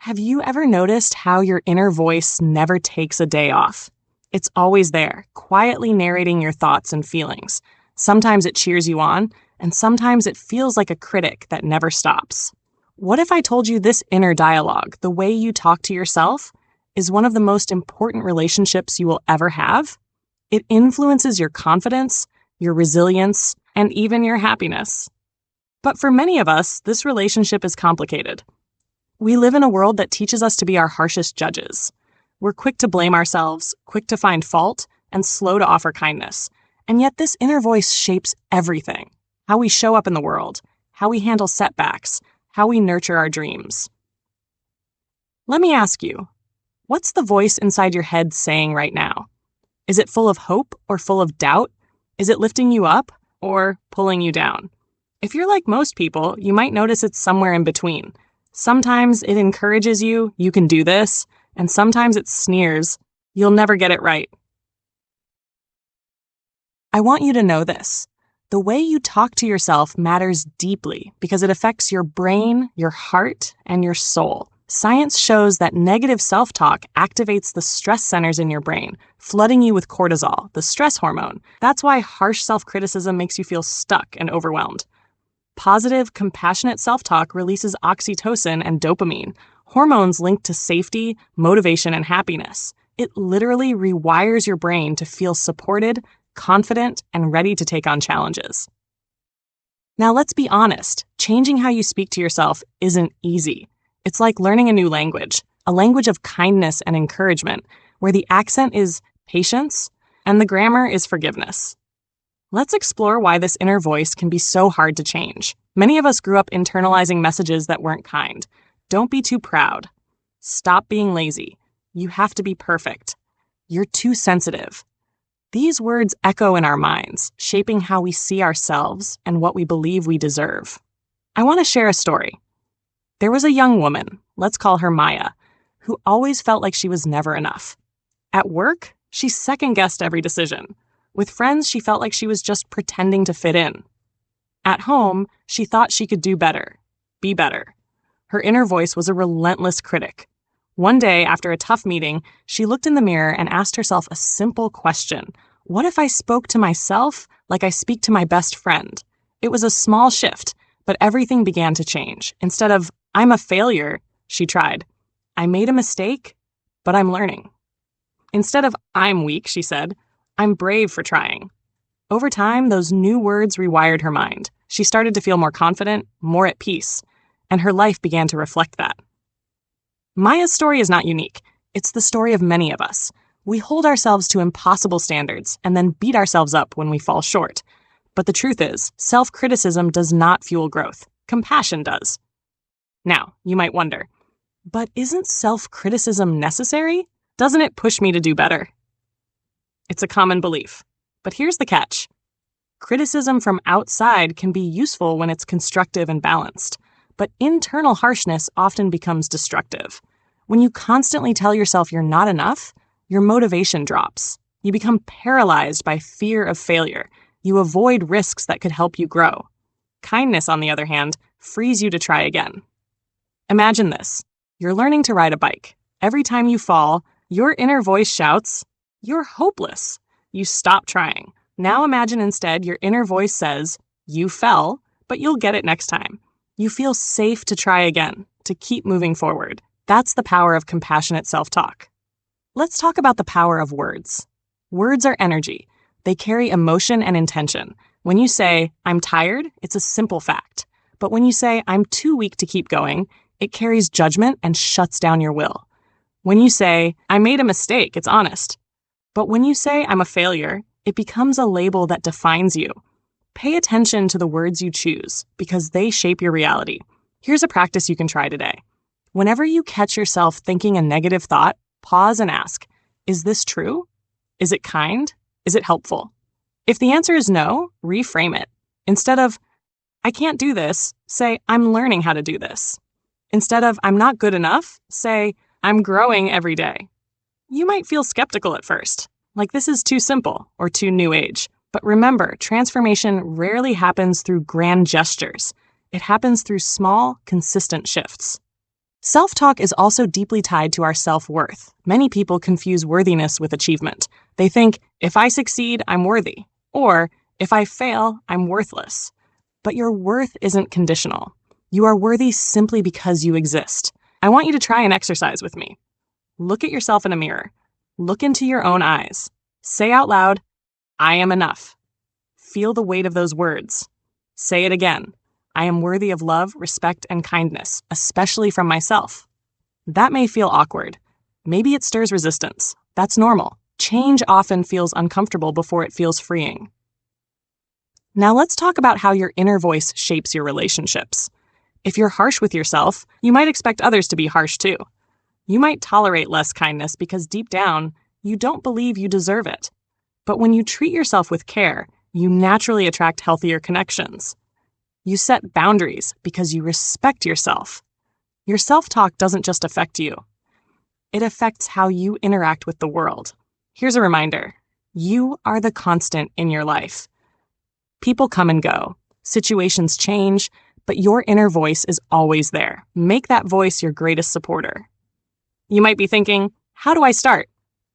Have you ever noticed how your inner voice never takes a day off? It's always there, quietly narrating your thoughts and feelings. Sometimes it cheers you on, and sometimes it feels like a critic that never stops. What if I told you this inner dialogue, the way you talk to yourself, is one of the most important relationships you will ever have? It influences your confidence, your resilience, and even your happiness. But for many of us, this relationship is complicated. We live in a world that teaches us to be our harshest judges. We're quick to blame ourselves, quick to find fault, and slow to offer kindness. And yet this inner voice shapes everything. How we show up in the world, how we handle setbacks, how we nurture our dreams. Let me ask you, what's the voice inside your head saying right now? Is it full of hope or full of doubt? Is it lifting you up or pulling you down? If you're like most people, you might notice it's somewhere in between. Sometimes it encourages you, you can do this, and sometimes it sneers, you'll never get it right. I want you to know this. The way you talk to yourself matters deeply because it affects your brain, your heart, and your soul. Science shows that negative self-talk activates the stress centers in your brain, flooding you with cortisol, the stress hormone. That's why harsh self-criticism makes you feel stuck and overwhelmed. Positive, compassionate self-talk releases oxytocin and dopamine, hormones linked to safety, motivation, and happiness. It literally rewires your brain to feel supported, confident, and ready to take on challenges. Now let's be honest, changing how you speak to yourself isn't easy. It's like learning a new language, a language of kindness and encouragement, where the accent is patience and the grammar is forgiveness. Let's explore why this inner voice can be so hard to change. Many of us grew up internalizing messages that weren't kind. Don't be too proud. Stop being lazy. You have to be perfect. You're too sensitive. These words echo in our minds, shaping how we see ourselves and what we believe we deserve. I want to share a story. There was a young woman, let's call her Maya, who always felt like she was never enough. At work, she second-guessed every decision. With friends, she felt like she was just pretending to fit in. At home, she thought she could do better, be better. Her inner voice was a relentless critic. One day, after a tough meeting, she looked in the mirror and asked herself a simple question. What if I spoke to myself like I speak to my best friend? It was a small shift, but everything began to change. Instead of, I'm a failure, she tried, I made a mistake, but I'm learning. Instead of, I'm weak, she said, I'm brave for trying. Over time, those new words rewired her mind. She started to feel more confident, more at peace, and her life began to reflect that. Maya's story is not unique. It's the story of many of us. We hold ourselves to impossible standards and then beat ourselves up when we fall short. But the truth is, self-criticism does not fuel growth. Compassion does. Now, you might wonder, but isn't self-criticism necessary? Doesn't it push me to do better? It's a common belief. But here's the catch. Criticism from outside can be useful when it's constructive and balanced, but internal harshness often becomes destructive. When you constantly tell yourself you're not enough, your motivation drops. You become paralyzed by fear of failure. You avoid risks that could help you grow. Kindness, on the other hand, frees you to try again. Imagine this. You're learning to ride a bike. Every time you fall, your inner voice shouts, you're hopeless. You stop trying. Now imagine instead your inner voice says, you fell, but you'll get it next time. You feel safe to try again, to keep moving forward. That's the power of compassionate self-talk. Let's talk about the power of words. Words are energy. They carry emotion and intention. When you say, I'm tired, it's a simple fact. But when you say, I'm too weak to keep going, it carries judgment and shuts down your will. When you say, I made a mistake, it's honest. But when you say, I'm a failure, it becomes a label that defines you. Pay attention to the words you choose because they shape your reality. Here's a practice you can try today. Whenever you catch yourself thinking a negative thought, pause and ask, is this true? Is it kind? Is it helpful? If the answer is no, reframe it. Instead of, I can't do this, say, I'm learning how to do this. Instead of, I'm not good enough, say, I'm growing every day. You might feel skeptical at first, like this is too simple or too new age. But remember, transformation rarely happens through grand gestures. It happens through small, consistent shifts. Self-talk is also deeply tied to our self-worth. Many people confuse worthiness with achievement. They think, if I succeed, I'm worthy, or if I fail, I'm worthless. But your worth isn't conditional. You are worthy simply because you exist. I want you to try an exercise with me. Look at yourself in a mirror. Look into your own eyes. Say out loud, I am enough. Feel the weight of those words. Say it again. I am worthy of love, respect, and kindness, especially from myself. That may feel awkward. Maybe it stirs resistance. That's normal. Change often feels uncomfortable before it feels freeing. Now let's talk about how your inner voice shapes your relationships. If you're harsh with yourself, you might expect others to be harsh too. You might tolerate less kindness because deep down, you don't believe you deserve it. But when you treat yourself with care, you naturally attract healthier connections. You set boundaries because you respect yourself. Your self-talk doesn't just affect you. It affects how you interact with the world. Here's a reminder. You are the constant in your life. People come and go. Situations change, but your inner voice is always there. Make that voice your greatest supporter. You might be thinking, how do I start?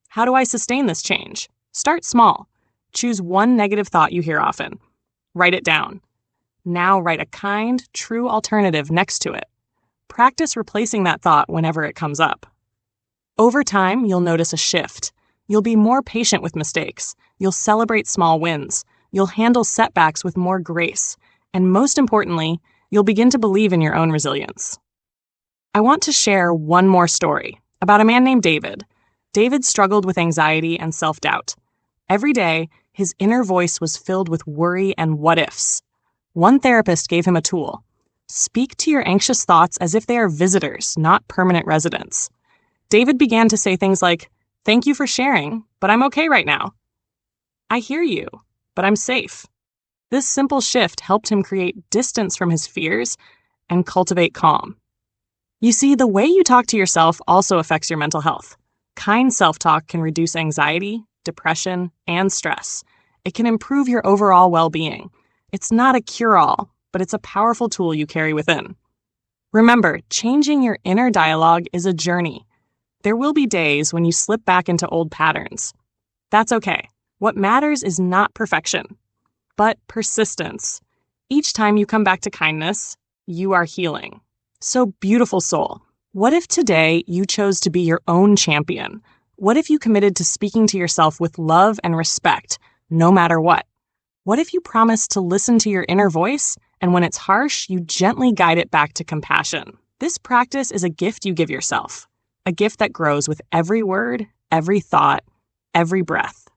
How do I sustain this change? Start small. Choose one negative thought you hear often. Write it down. Now write a kind, true alternative next to it. Practice replacing that thought whenever it comes up. Over time, you'll notice a shift. You'll be more patient with mistakes. You'll celebrate small wins. You'll handle setbacks with more grace. And most importantly, you'll begin to believe in your own resilience. I want to share one more story about a man named David. David struggled with anxiety and self-doubt. Every day, his inner voice was filled with worry and what-ifs. One therapist gave him a tool. Speak to your anxious thoughts as if they are visitors, not permanent residents. David began to say things like, thank you for sharing, but I'm okay right now. I hear you, but I'm safe. This simple shift helped him create distance from his fears and cultivate calm. You see, the way you talk to yourself also affects your mental health. Kind self-talk can reduce anxiety, depression, and stress. It can improve your overall well-being. It's not a cure-all, but it's a powerful tool you carry within. Remember, changing your inner dialogue is a journey. There will be days when you slip back into old patterns. That's okay. What matters is not perfection, but persistence. Each time you come back to kindness, you are healing. So beautiful soul, what if today you chose to be your own champion? What if you committed to speaking to yourself with love and respect, no matter what? What if you promised to listen to your inner voice, and when it's harsh, you gently guide it back to compassion? This practice is a gift you give yourself, a gift that grows with every word, every thought, every breath.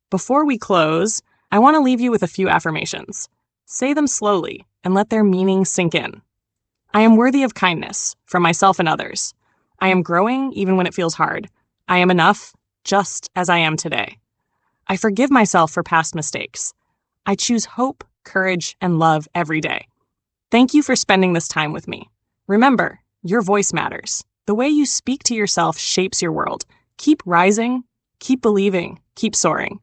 Before we close, I want to leave you with a few affirmations. Say them slowly and let their meaning sink in. I am worthy of kindness from myself and others. I am growing even when it feels hard. I am enough just as I am today. I forgive myself for past mistakes. I choose hope, courage, and love every day. Thank you for spending this time with me. Remember, your voice matters. The way you speak to yourself shapes your world. Keep rising, keep believing, keep soaring.